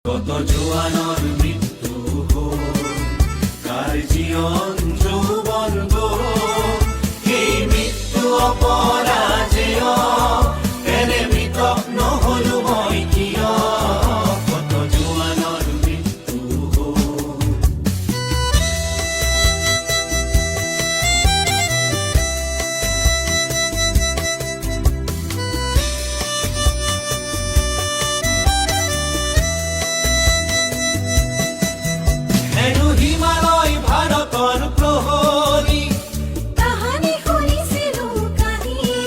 কত জোৱানৰ মৃত্যু হ'ল, কাৰ জীৱন যৌৱন গ'ল, সেই মৃত্যু অপৰাজেয়, এনে মৃত নহ'লো মই কিয়, কত জোৱানৰ মৃত্যু হ'ল। হিমালয় ভাৰতৰ প্ৰহৰী কাহানি শুনিছিলো কাহিনী,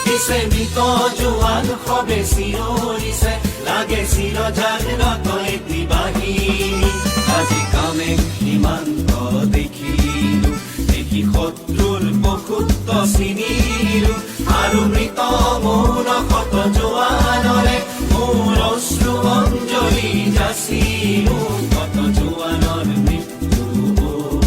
পিছে মৃত জোৱান সবে চিঞৰিছে, লাগে চিৰ জাগ্ৰত এটি বাহিনী। আজি কামেং সীমান্ত দেখিলো, দেখি শত্ৰুৰ বসুত্ব চিনিলো, আৰু মৃত মৌন শত জোৱানৰে মোৰ অশ্ৰু অঞ্জলি যাচিলো, কত জোৱানৰ মৃত্যু হ'ল।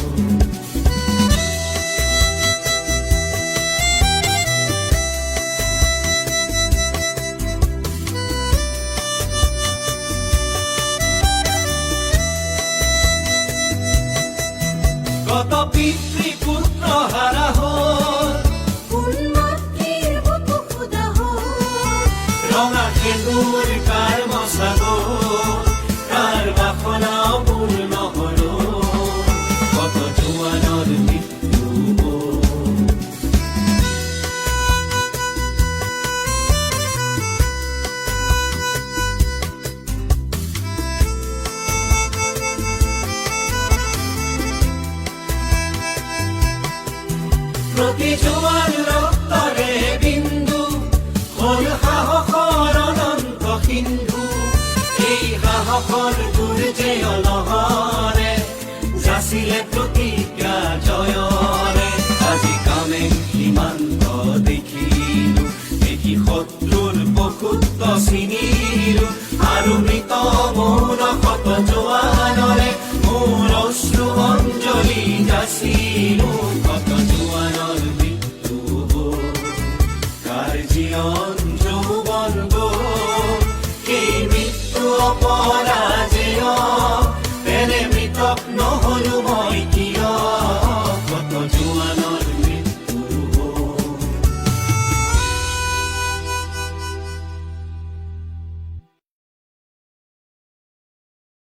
কত পিতৃ পুত্ৰ হাৰা হ'ল, কোন মাতৃৰ বুকু ফুটা হ'ল, ৰঙা সেন্দুৰ কাৰ মচা গ'ল, কাৰ বাসনা পূৰ্ণ হ'ল, কত জোৱানৰ মৃত্যু হ'ল। প্ৰতি জোৱান ৰক্তৰে বিন্দু হ'ল সাহসৰ অনন্ত সিন্ধু, এই সাহসৰ দুৰ্জেয় লহৰে যাচিলে প্ৰতিজ্ঞা জয়ৰে। আজি কামেং সীমান্ত দেখিলো, দেখি শত্ৰুৰ বসুত্ব চিনিলো, আৰু মৃত মৌন শত জোৱানৰে মোৰ অশ্ৰু অঞ্জলি যাচিলো, কত